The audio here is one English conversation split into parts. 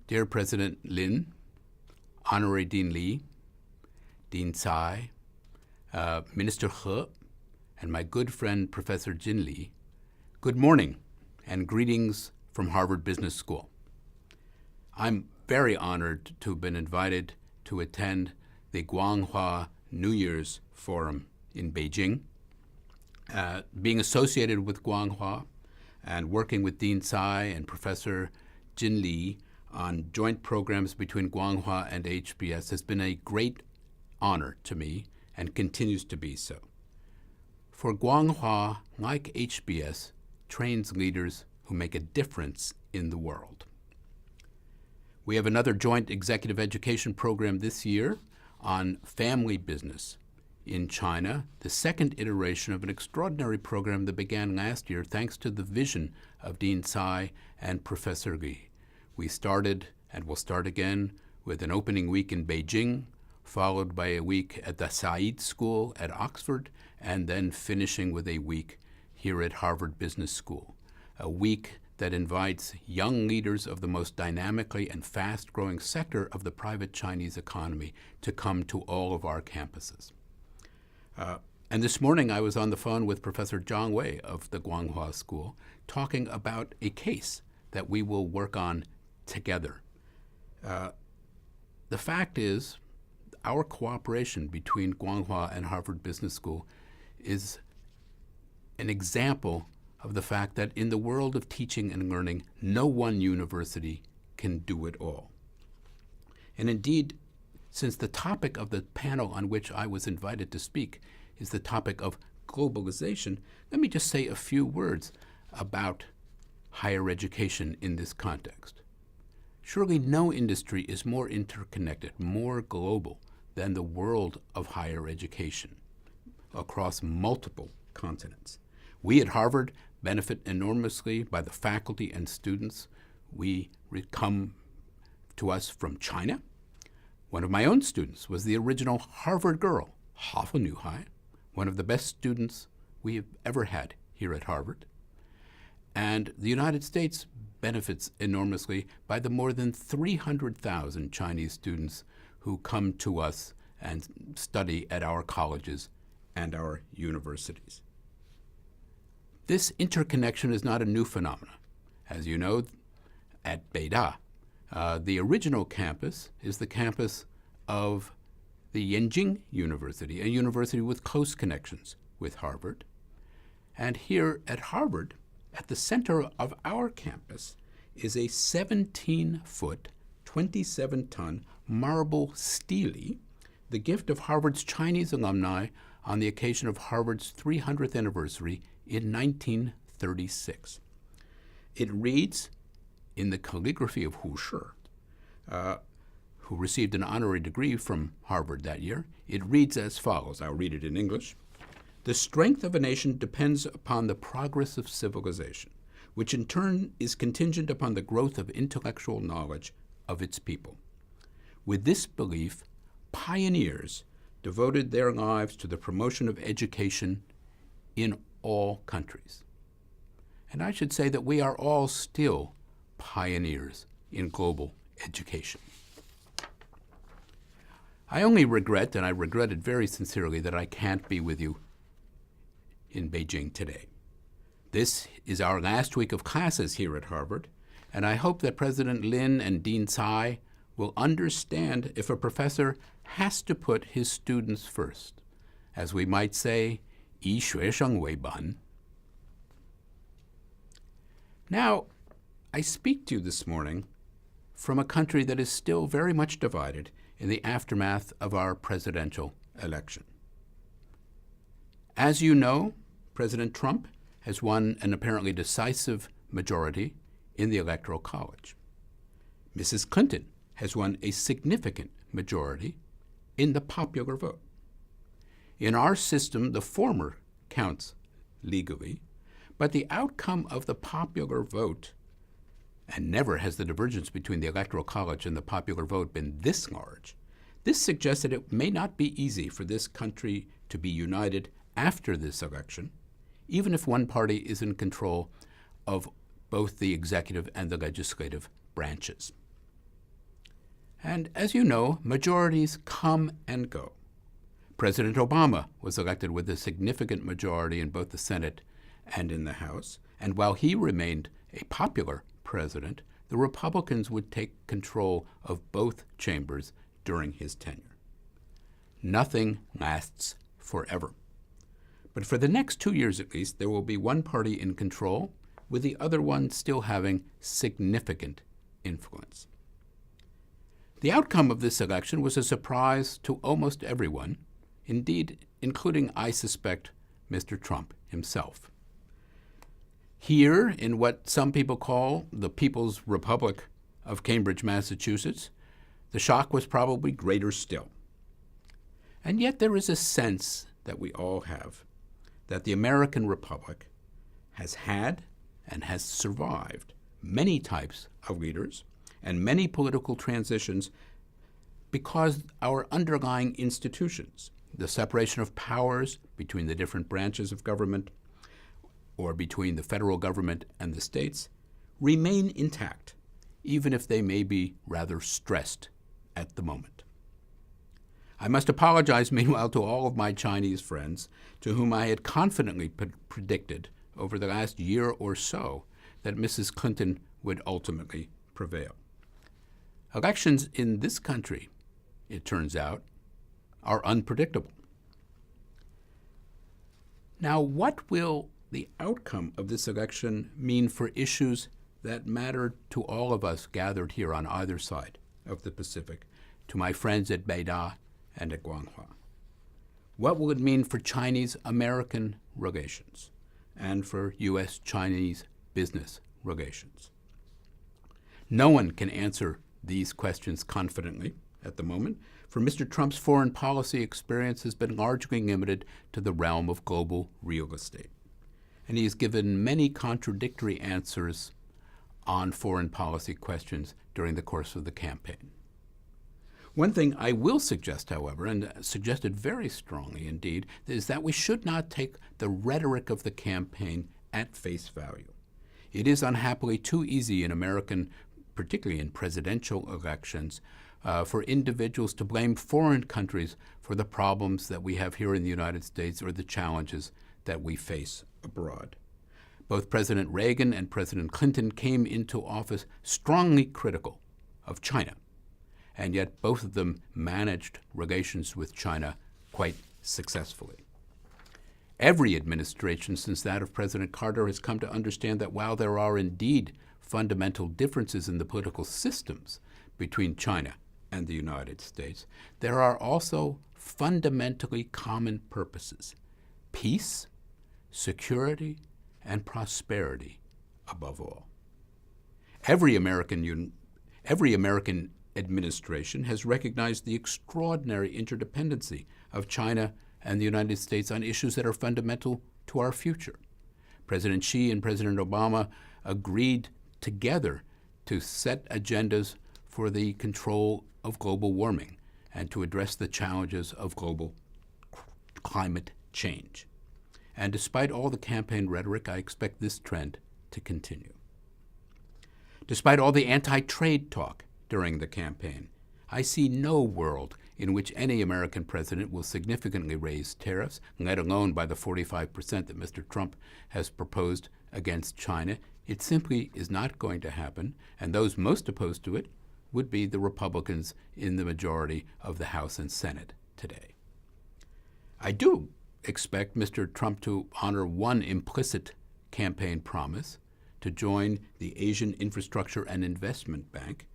Dear President Lin, Honorary Dean Li, Dean Tsai, Minister He, and my good friend Professor Jin Li, good morning and greetings from Harvard Business School. I'm very honored to have been invited to attend the Guanghua New Year's Forum in Beijing. Being associated with Guanghua and working with Dean Tsai and Professor Jin Li on joint programs between Guanghua and HBS has been a great honor to me and continues to be so. For Guanghua, like HBS, trains leaders who make a difference in the world. We have another joint executive education program this year on family business in China, the second iteration of an extraordinary program that began last year thanks to the vision of Dean Tsai and Professor Li. We started and will start again with an opening week in Beijing, followed by a week at the Said School at Oxford, and then finishing with a week here at Harvard Business School, a week that invites young leaders of the most dynamically and fast-growing sector of the private Chinese economy to come to all of our campuses. And this morning I was on the phone with Professor Zhang Wei of the Guanghua School talking about a case that we will work on together. The fact is, our cooperation between Guanghua and Harvard Business School is an example of the fact that in the world of teaching and learning, no one university can do it all. And indeed, since the topic of the panel on which I was invited to speak is the topic of globalization, let me just say a few words about higher education in this context. Surely no industry is more interconnected, more global than the world of higher education across multiple continents. We at Harvard benefit enormously by the faculty and students we come to us from China. One of my own students was the original Harvard girl, Hafa Nuhai, one of the best students we have ever had here at Harvard. And the United States benefits enormously by the more than 300,000 Chinese students who come to us and study at our colleges and our universities. This interconnection is not a new phenomenon. As you know, at Beida, the original campus is the campus of the Beijing University, a university with close connections with Harvard. And here at Harvard, at the center of our campus, is a 17-foot, 27-ton marble stele, the gift of Harvard's Chinese alumni on the occasion of Harvard's 300th anniversary in 1936. It reads, in the calligraphy of Hu Shi, who received an honorary degree from Harvard that year, it reads as follows. I'll read it in English. The strength of a nation depends upon the progress of civilization, which in turn is contingent upon the growth of intellectual knowledge of its people. With this belief, pioneers devoted their lives to the promotion of education in all countries. And I should say that we are all still pioneers in global education. I only regret, and I regret it very sincerely, that I can't be with you in Beijing today. This is our last week of classes here at Harvard, and I hope that President Lin and Dean Tsai will understand if a professor has to put his students first. As we might say, 以学生为本. Now, I speak to you this morning from a country that is still very much divided in the aftermath of our presidential election. As you know, President Trump has won an apparently decisive majority in the Electoral College. Mrs. Clinton has won a significant majority in the popular vote. In our system, the former counts legally, but the outcome of the popular vote, and never has the divergence between the Electoral College and the popular vote been this large, this suggests that it may not be easy for this country to be united after this election, even if one party is in control of both the executive and the legislative branches. And as you know, majorities come and go. President Obama was elected with a significant majority in both the Senate and in the House, and while he remained a popular president, the Republicans would take control of both chambers during his tenure. Nothing lasts forever. But for the next 2 years at least, there will be one party in control, with the other one still having significant influence. The outcome of this election was a surprise to almost everyone, indeed, including, I suspect, Mr. Trump himself. Here, in what some people call the People's Republic of Cambridge, Massachusetts, the shock was probably greater still. And yet there is a sense that we all have that the American Republic has had and has survived many types of leaders and many political transitions because our underlying institutions, the separation of powers between the different branches of government or between the federal government and the states, remain intact, even if they may be rather stressed at the moment. I must apologize, meanwhile, to all of my Chinese friends to whom I had confidently predicted over the last year or so that Mrs. Clinton would ultimately prevail. Elections in this country, it turns out, are unpredictable. Now, what will the outcome of this election mean for issues that matter to all of us gathered here on either side of the Pacific, to my friends at Beida and at Guanghua? What will it mean for Chinese-American relations and for U.S.-Chinese business relations? No one can answer these questions confidently at the moment, for Mr. Trump's foreign policy experience has been largely limited to the realm of global real estate. And he has given many contradictory answers on foreign policy questions during the course of the campaign. One thing I will suggest, however, and suggested very strongly indeed, is that we should not take the rhetoric of the campaign at face value. It is unhappily too easy in American, particularly in presidential elections, for individuals to blame foreign countries for the problems that we have here in the United States or the challenges that we face abroad. Both President Reagan and President Clinton came into office strongly critical of China, and yet both of them managed relations with China quite successfully. Every administration since that of President Carter has come to understand that while there are indeed fundamental differences in the political systems between China and the United States, there are also fundamentally common purposes: peace, security, and prosperity above all. Every American administration has recognized the extraordinary interdependency of China and the United States on issues that are fundamental to our future. President Xi and President Obama agreed together to set agendas for the control of global warming and to address the challenges of global climate change. And despite all the campaign rhetoric, I expect this trend to continue. Despite all the anti-trade talk during the campaign, I see no world in which any American president will significantly raise tariffs, let alone by the 45% that Mr. Trump has proposed against China. It simply is not going to happen, and those most opposed to it would be the Republicans in the majority of the House and Senate today. I do expect Mr. Trump to honor one implicit campaign promise, to join the Asian Infrastructure and Investment Bank,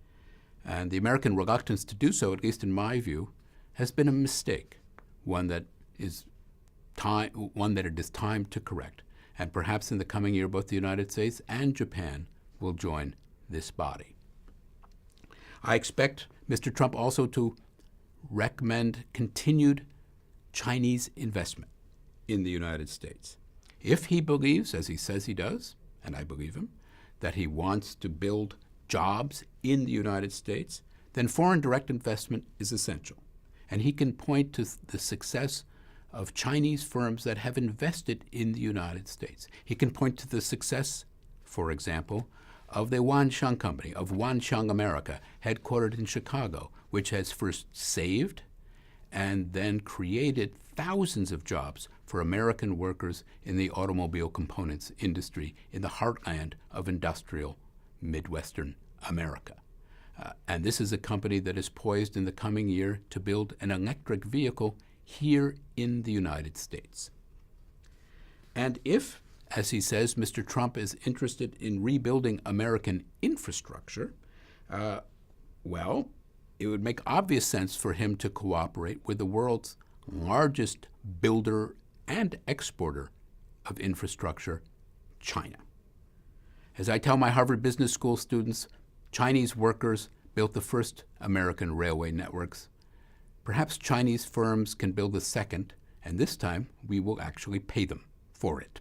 and the American reluctance to do so, at least in my view, has been a mistake, one that it is time to correct. And perhaps in the coming year, both the United States and Japan will join this body. I expect Mr. Trump also to recommend continued Chinese investment in the United States. If he believes, as he says he does, and I believe him, that he wants to build jobs in the United States, then foreign direct investment is essential. And he can point to the success of Chinese firms that have invested in the United States. He can point to the success, for example, of the Wansheng Company, of Wansheng America, headquartered in Chicago, which has first saved and then created thousands of jobs for American workers in the automobile components industry in the heartland of industrial Midwestern America. And this is a company that is poised in the coming year to build an electric vehicle here in the United States. And if, as he says, Mr. Trump is interested in rebuilding American infrastructure, well, it would make obvious sense for him to cooperate with the world's largest builder and exporter of infrastructure, China. As I tell my Harvard Business School students, Chinese workers built the first American railway networks. Perhaps Chinese firms can build a second, and this time we will actually pay them for it.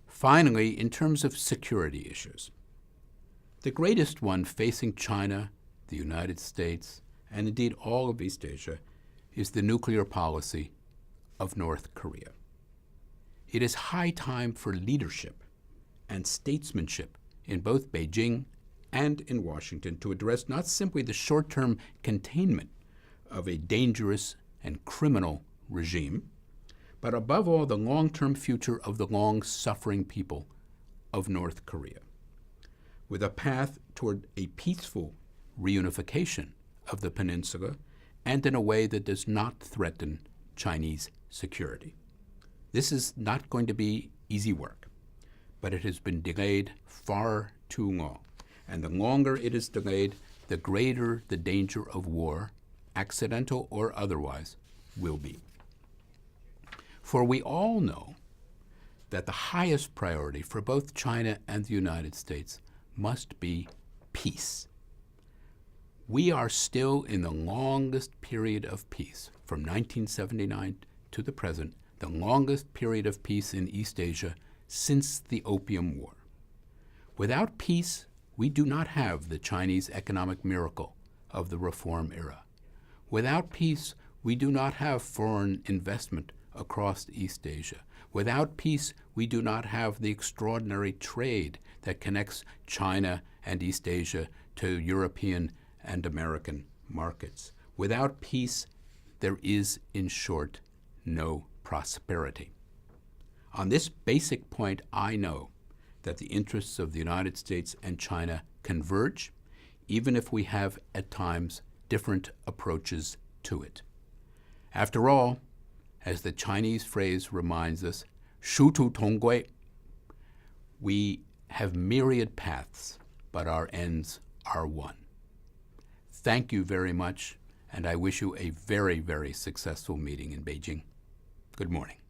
Finally, in terms of security issues, the greatest one facing China, the United States, and indeed all of East Asia is the nuclear policy of North Korea. It is high time for leadership and statesmanship in both Beijing and in Washington to address not simply the short-term containment of a dangerous and criminal regime, but above all the long-term future of the long-suffering people of North Korea, with a path toward a peaceful reunification of the peninsula and in a way that does not threaten Chinese security. This is not going to be easy work, but it has been delayed far too long. And the longer it is delayed, the greater the danger of war, accidental or otherwise, will be. For we all know that the highest priority for both China and the United States must be peace. We are still in the longest period of peace, from 1979 to the present, the longest period of peace in East Asia since the Opium War. Without peace, we do not have the Chinese economic miracle of the reform era. Without peace, we do not have foreign investment across East Asia. Without peace, we do not have the extraordinary trade that connects China and East Asia to European and American markets. Without peace, there is, in short, no prosperity. On this basic point, I know that the interests of the United States and China converge, even if we have, at times, different approaches to it. After all, as the Chinese phrase reminds us, 殊途同归, we have myriad paths, but our ends are one. Thank you very much, and I wish you a very, very successful meeting in Beijing. Good morning.